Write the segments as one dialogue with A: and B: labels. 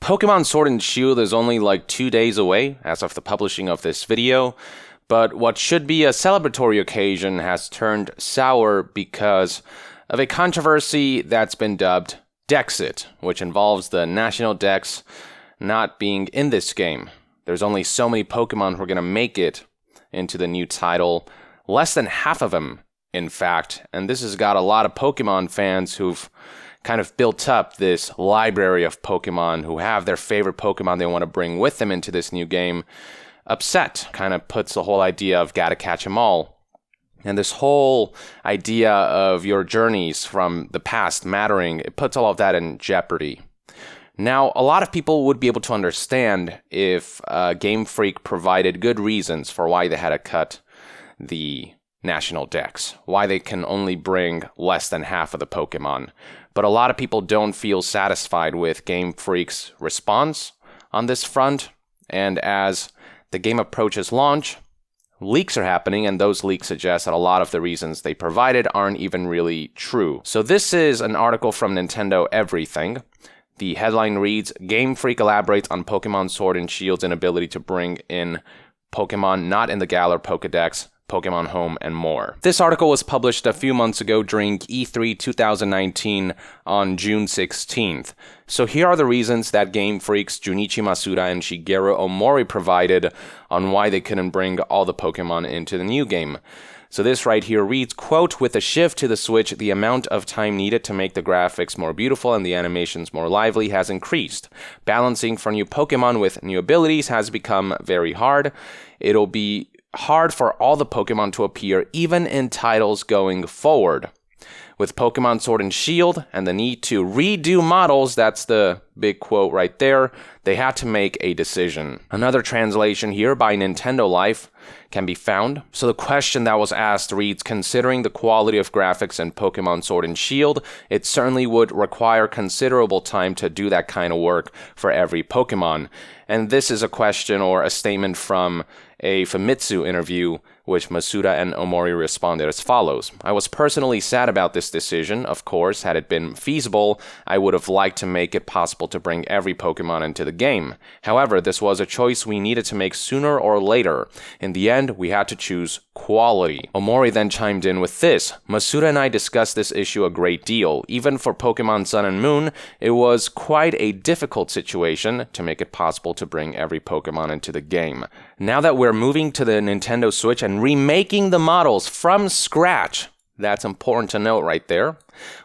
A: Pokemon Sword and Shield is only like 2 days away as of the publishing of this video, but what should be a celebratory occasion has turned sour because of a controversy that's been dubbed Dexit, which involves the national dex not being in this game. There's only so many Pokemon who are going to make it into the new title, less than half of them, in fact, and this has got a lot of Pokemon fans who've kind of built up this library of Pokemon who have their favorite Pokemon they want to bring with them into this new game upset. Kind of puts the whole idea of gotta catch 'em all. And this whole idea of your journeys from the past mattering, it puts all of that in jeopardy. Now, a lot of people would be able to understand if Game Freak provided good reasons for why they had to cut the national dex, why they can only bring less than half of the Pokemon. But a lot of people don't feel satisfied with Game Freak's response on this front, and as the game approaches launch, leaks are happening, and those leaks suggest that a lot of the reasons they provided aren't even really true. So this is an article from Nintendo Everything. The headline reads, Game Freak elaborates on Pokemon Sword and Shield's inability to bring in Pokemon not in the Galar Pokedex, Pokemon Home, and more. This article was published a few months ago during E3 2019 on June 16th. So here are the reasons that Game Freak's Junichi Masuda and Shigeru Omori provided on why they couldn't bring all the Pokemon into the new game. So this right here reads, quote, with a shift to the Switch, the amount of time needed to make the graphics more beautiful and the animations more lively has increased. Balancing for new Pokemon with new abilities has become very hard. It'll be hard for all the Pokemon to appear even in titles going forward. With Pokemon Sword and Shield and the need to redo models, that's the big quote right there, they had to make a decision. Another translation here by Nintendo Life can be found. So the question that was asked reads, considering the quality of graphics in Pokemon Sword and Shield, it certainly would require considerable time to do that kind of work for every Pokemon. And this is a question or a statement from a Famitsu interview, which Masuda and Omori responded as follows. I was personally sad about this decision. Of course, had it been feasible, I would have liked to make it possible to bring every Pokemon into the game. However, this was a choice we needed to make sooner or later. In the end, we had to choose quality. Omori then chimed in with this. Masuda and I discussed this issue a great deal. Even for Pokemon Sun and Moon, it was quite a difficult situation to make it possible to bring every Pokemon into the game. Now that we're moving to the Nintendo Switch and remaking the models from scratch, that's important to note right there,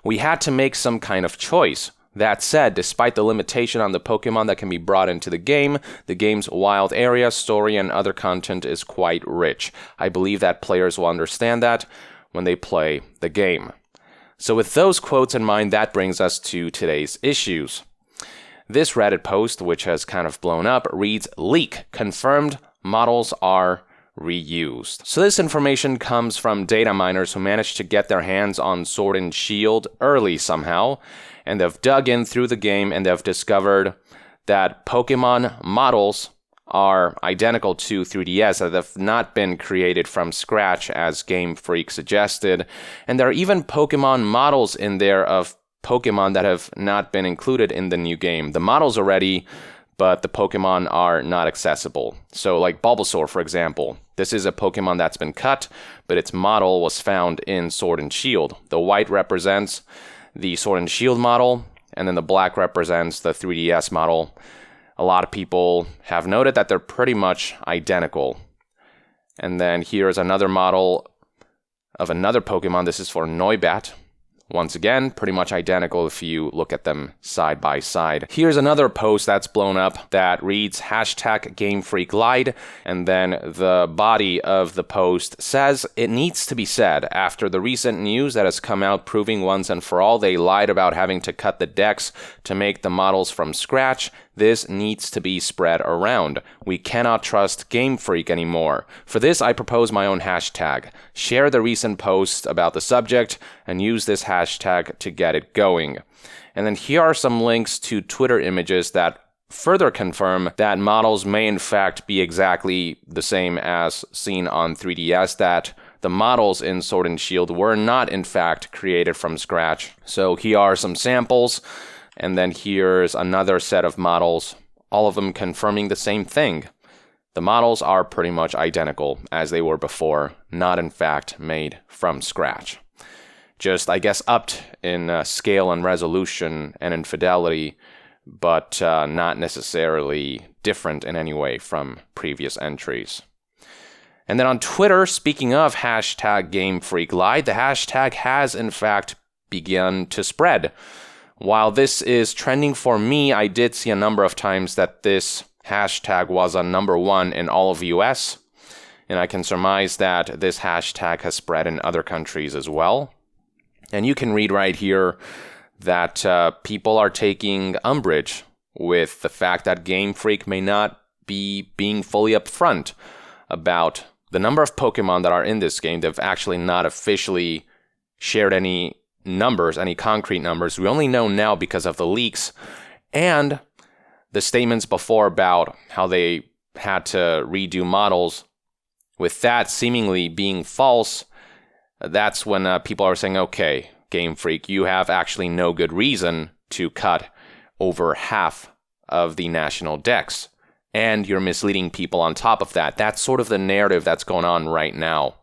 A: we had to make some kind of choice. That said, despite the limitation on the Pokemon that can be brought into the game's wild area, story, and other content is quite rich. I believe that players will understand that when they play the game. So with those quotes in mind, that brings us to today's issues. This Reddit post, which has kind of blown up, reads, leak, confirmed, models are reused. So this information comes from data miners who managed to get their hands on Sword and Shield early somehow, and they've dug in through the game and they've discovered that Pokemon models are identical to 3DS, that have not been created from scratch as Game Freak suggested, and there are even Pokemon models in there of Pokemon that have not been included in the new game. The models are ready, but the Pokemon are not accessible. So like Bulbasaur, for example. This is a Pokemon that's been cut, but its model was found in Sword and Shield. The white represents the Sword and Shield model, and then the black represents the 3DS model. A lot of people have noted that they're pretty much identical. And then here's another model of another Pokemon. This is for Noibat. Once again, pretty much identical if you look at them side by side. Here's another post that's blown up that reads hashtag Game Freak lied, and then the body of the post says, it needs to be said, after the recent news that has come out proving once and for all they lied about having to cut the decks to make the models from scratch, this needs to be spread around. We cannot trust Game Freak anymore. For this, I propose my own hashtag. Share the recent post about the subject and use this hashtag to get it going. And then here are some links to Twitter images that further confirm that models may in fact be exactly the same as seen on 3DS, that the models in Sword and Shield were not in fact created from scratch. So here are some samples. And then here's another set of models, all of them confirming the same thing. The models are pretty much identical as they were before, not in fact made from scratch. Just, I guess, upped in scale and resolution and in fidelity, but not necessarily different in any way from previous entries. And then on Twitter, speaking of hashtag GameFreakLied, the hashtag has in fact begun to spread. While this is trending for me, I did see a number of times that this hashtag was on #1 in all of the US, and I can surmise that this hashtag has spread in other countries as well. And you can read right here that people are taking umbrage with the fact that Game Freak may not be being fully upfront about the number of Pokemon that are in this game. They've actually not officially shared any numbers, any concrete numbers. We only know now because of the leaks and the statements before about how they had to redo models. With that seemingly being false, that's when people are saying, okay, Game Freak, you have actually no good reason to cut over half of the national dex. And you're misleading people on top of that. That's sort of the narrative that's going on right now.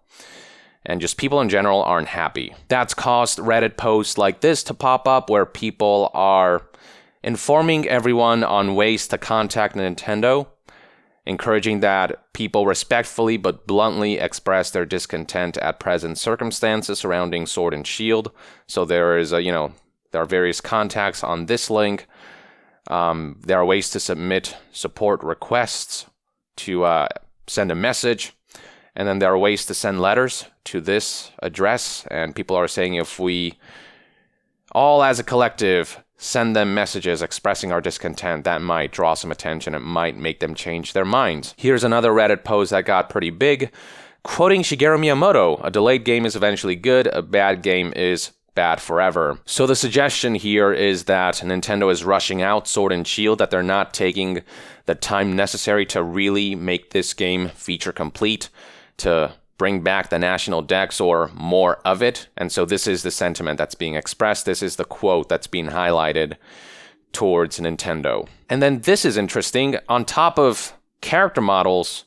A: And just people in general aren't happy. That's caused Reddit posts like this to pop up where people are informing everyone on ways to contact Nintendo, encouraging that people respectfully but bluntly express their discontent at present circumstances surrounding Sword and Shield. So there is there are various contacts on this link. There are ways to submit support requests, to send a message, and then there are ways to send letters to this address. And people are saying if we all as a collective send them messages expressing our discontent, that might draw some attention. It might make them change their minds. Here's another Reddit post that got pretty big, quoting Shigeru Miyamoto, "A delayed game is eventually good, a bad game is bad forever." So the suggestion here is that Nintendo is rushing out Sword and Shield, that they're not taking the time necessary to really make this game feature complete, to bring back the national dex or more of it. And so this is the sentiment that's being expressed. This is the quote that's being highlighted towards Nintendo. And then this is interesting. On top of character models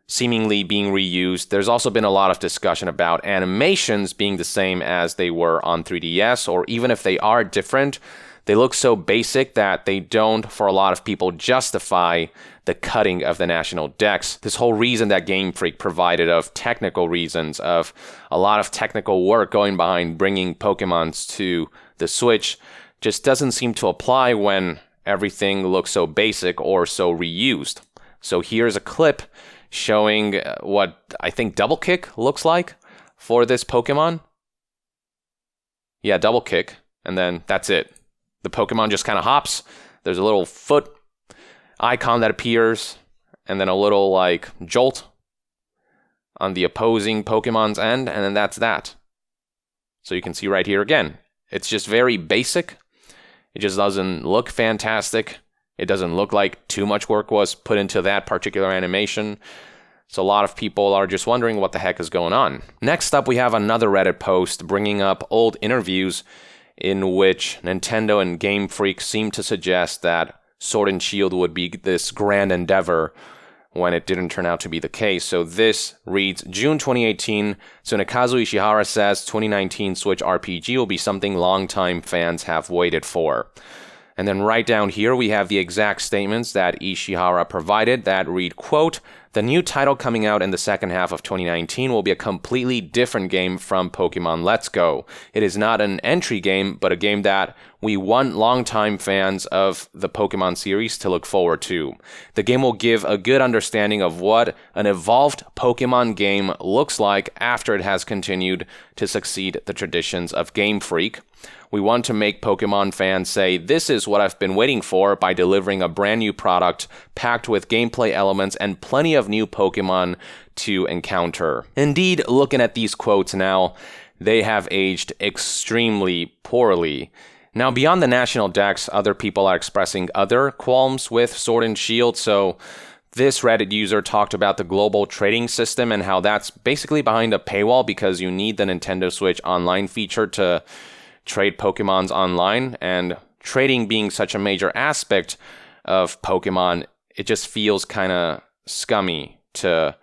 A: seemingly being reused, there's also been a lot of discussion about animations being the same as they were on 3DS, or even if they are different, they look so basic that they don't, for a lot of people, justify the cutting of the national dex. This whole reason that Game Freak provided of technical reasons, of a lot of technical work going behind bringing Pokemons to the Switch, just doesn't seem to apply when everything looks so basic or so reused. So here's a clip showing what I think Double Kick looks like for this Pokemon. Yeah, Double Kick, and then that's it. The Pokemon just kind of hops. There's a little foot icon that appears, and then a little like jolt on the opposing Pokemon's end, and then that's that. So you can see right here again, it's just very basic. It just doesn't look fantastic. It doesn't look like too much work was put into that particular animation. So a lot of people are just wondering what the heck is going on. Next up, we have another Reddit post bringing up old interviews in which Nintendo and Game Freak seem to suggest that Sword and Shield would be this grand endeavor when it didn't turn out to be the case. So this reads, June 2018, Tsunekazu Ishihara says 2019 Switch RPG will be something longtime fans have waited for. And then right down here, we have the exact statements that Ishihara provided that read, quote, "The new title coming out in the second half of 2019 will be a completely different game from Pokemon Let's Go. It is not an entry game, but a game that we want longtime fans of the Pokemon series to look forward to. The game will give a good understanding of what an evolved Pokemon game looks like after it has continued to succeed the traditions of Game Freak. We want to make Pokemon fans say, this is what I've been waiting for, by delivering a brand new product packed with gameplay elements and plenty of new Pokemon to encounter." Indeed, looking at these quotes now, they have aged extremely poorly. Now, beyond the national dex, other people are expressing other qualms with Sword and Shield. So this Reddit user talked about the global trading system and how that's basically behind a paywall because you need the Nintendo Switch Online feature to trade Pokemons online, and trading being such a major aspect of Pokemon, it just feels kind of scummy to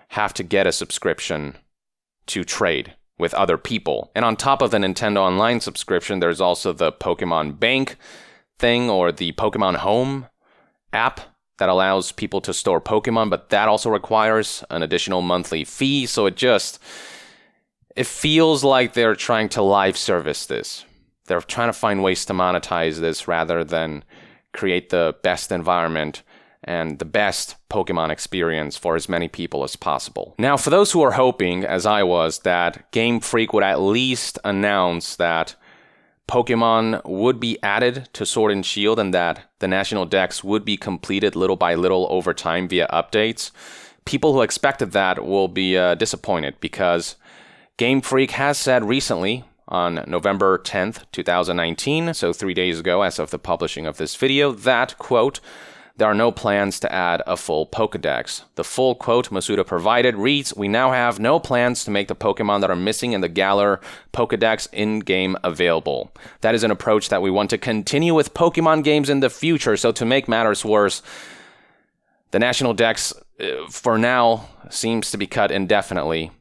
A: have to get a subscription to trade with other people. And on top of the Nintendo Online subscription, there's also the Pokemon Bank thing, or the Pokemon Home app that allows people to store Pokemon, but that also requires an additional monthly fee. So it feels like they're trying to live service this. They're trying to find ways to monetize this rather than create the best environment and the best Pokemon experience for as many people as possible. Now, for those who are hoping, as I was, that Game Freak would at least announce that Pokemon would be added to Sword and Shield and that the National Dex would be completed little by little over time via updates, people who expected that will be disappointed, because Game Freak has said recently, on November 10th, 2019, so 3 days ago as of the publishing of this video, that, quote, "There are no plans to add a full Pokedex." The full quote Masuda provided reads, "We now have no plans to make the Pokemon that are missing in the Galar Pokedex in-game available. That is an approach that we want to continue with Pokemon games in the future." So to make matters worse, the National Dex, for now, seems to be cut indefinitely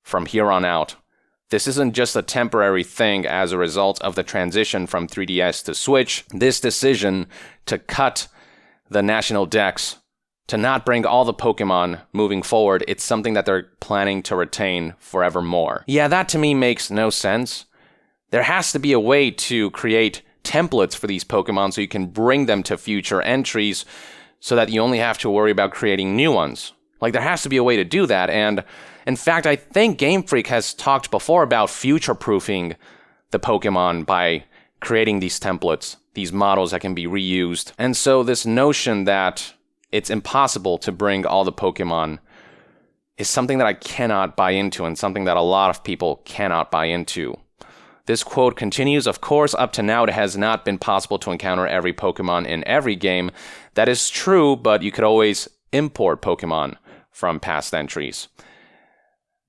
A: from here on out. This isn't just a temporary thing as a result of the transition from 3DS to Switch. This decision to cut the National Dex, to not bring all the Pokemon moving forward, it's something that they're planning to retain forevermore. Yeah, that to me makes no sense. There has to be a way to create templates for these Pokemon so you can bring them to future entries so that you only have to worry about creating new ones. Like, there has to be a way to do that, and in fact, I think Game Freak has talked before about future-proofing the Pokemon by creating these templates, these models that can be reused. And so this notion that it's impossible to bring all the Pokemon is something that I cannot buy into, and something that a lot of people cannot buy into. This quote continues, "Of course, up to now, it has not been possible to encounter every Pokemon in every game. That is true, but you could always import Pokemon from past entries.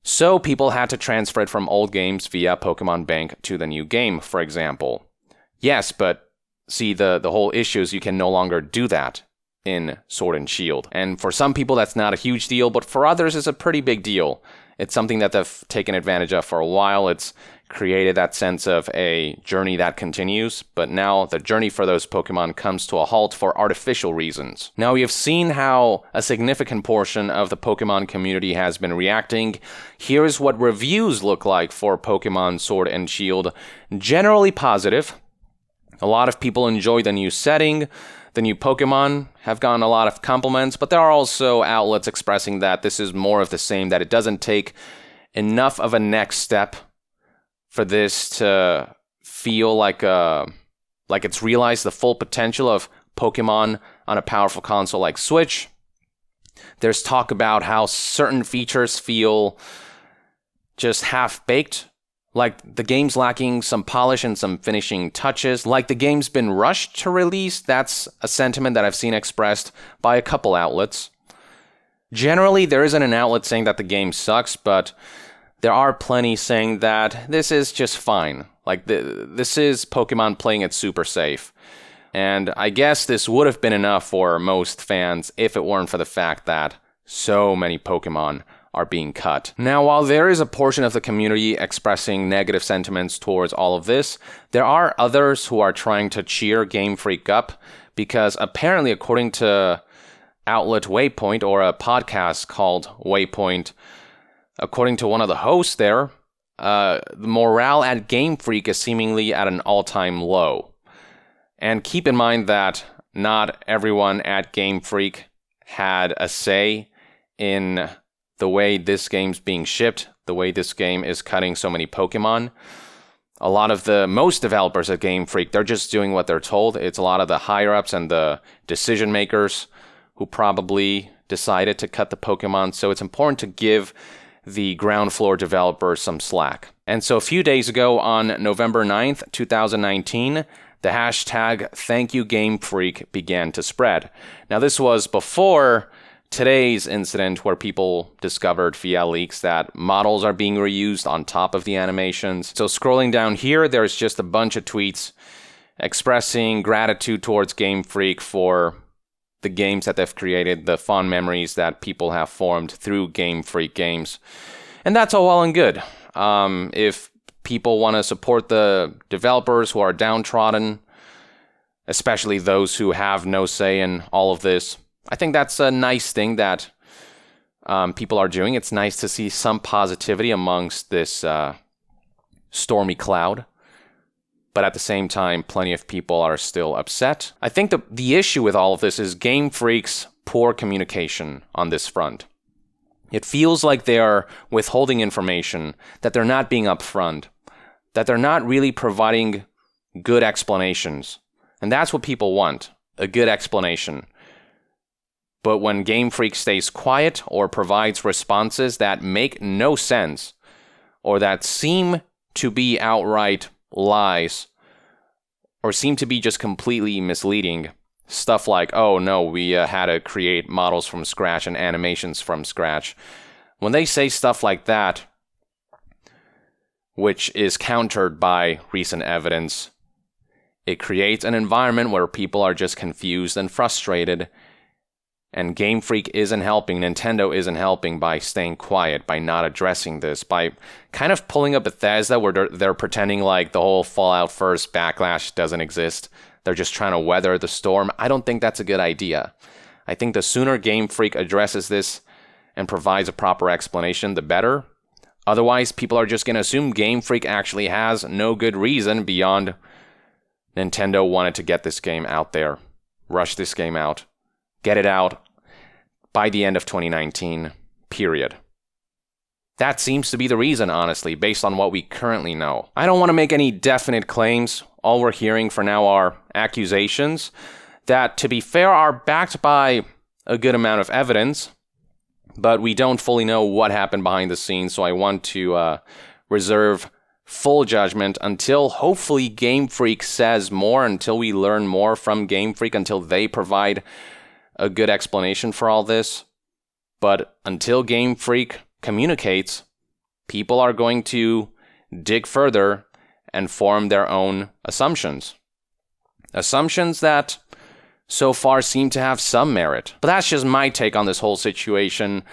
A: So people had to transfer it from old games via Pokemon Bank to the new game, for example. Yes, but see, the whole issue is you can no longer do that in Sword and Shield. And for some people, that's not a huge deal, but for others, it's a pretty big deal. It's something that they've taken advantage of for a while. It's created that sense of a journey that continues, but now the journey for those Pokemon comes to a halt for artificial reasons. Now, we have seen how a significant portion of the Pokemon community has been reacting. Here's what reviews look like for Pokemon Sword and Shield. Generally positive. A lot of people enjoy the new setting. The new Pokemon have gotten a lot of compliments, but there are also outlets expressing that this is more of the same, that it doesn't take enough of a next step for this to feel like it's realized the full potential of Pokemon on a powerful console like Switch. There's talk about how certain features feel just half-baked, like the game's lacking some polish and some finishing touches, like the game's been rushed to release. That's a sentiment that I've seen expressed by a couple outlets. Generally, there isn't an outlet saying that the game sucks, but there are plenty saying that this is just fine. Like, this is Pokemon playing it super safe. And I guess this would have been enough for most fans if it weren't for the fact that so many Pokemon are being cut. Now, while there is a portion of the community expressing negative sentiments towards all of this, there are others who are trying to cheer Game Freak up, because apparently, according to outlet Waypoint, or a podcast called Waypoint, according to one of the hosts there, the morale at Game Freak is seemingly at an all-time low. And keep in mind that not everyone at Game Freak had a say in the way this game's being shipped, the way this game is cutting so many Pokemon. A lot of most developers at Game Freak, they're just doing what they're told. It's a lot of the higher-ups and the decision makers who probably decided to cut the Pokemon, so it's important to give the ground floor developers some slack. And so a few days ago, on November 9th, 2019, the hashtag #ThankYouGameFreak began to spread. Now, this was before today's incident where people discovered via leaks that models are being reused on top of the animations. So scrolling down here, there's just a bunch of tweets expressing gratitude towards Game Freak for the games that they've created, the fond memories that people have formed through Game Freak games. And that's all well and good. If people want to support the developers who are downtrodden, especially those who have no say in all of this, I think that's a nice thing that people are doing. It's nice to see some positivity amongst this stormy cloud. But at the same time, plenty of people are still upset. I think the issue with all of this is Game Freak's poor communication on this front. It feels like they are withholding information, that they're not being upfront, that they're not really providing good explanations. And that's what people want, a good explanation. But when Game Freak stays quiet or provides responses that make no sense, or that seem to be outright lies, or seem to be just completely misleading, stuff like, oh no, we had to create models from scratch and animations from scratch. When they say stuff like that, which is countered by recent evidence, it creates an environment where people are just confused and frustrated. And Game Freak isn't helping, Nintendo isn't helping by staying quiet, by not addressing this, by kind of pulling a Bethesda where they're pretending like the whole Fallout First backlash doesn't exist. They're just trying to weather the storm. I don't think that's a good idea. I think the sooner Game Freak addresses this and provides a proper explanation, the better. Otherwise, people are just going to assume Game Freak actually has no good reason beyond Nintendo wanted to get this game out there, rush this game out. Get it out by the end of 2019, period. That seems to be the reason, honestly, based on what we currently know. I don't want to make any definite claims. All we're hearing for now are accusations that, to be fair, are backed by a good amount of evidence, but we don't fully know what happened behind the scenes, so I want to reserve full judgment until hopefully Game Freak says more, until we learn more from Game Freak, until they provide a good explanation for all this. But until Game Freak communicates, people are going to dig further and form their own assumptions. Assumptions that so far seem to have some merit. But that's just my take on this whole situation.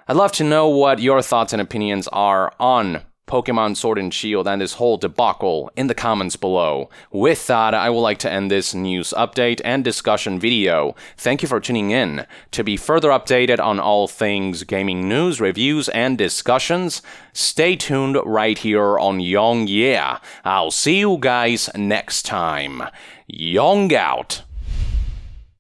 A: I'd love to know what your thoughts and opinions are on Pokemon Sword and Shield and this whole debacle in the comments below. With that, I would like to end this news update and discussion video. Thank you for tuning in. To be further updated on all things gaming news, reviews, and discussions, stay tuned right here on Yong Yeah. I'll see you guys next time. Yong out.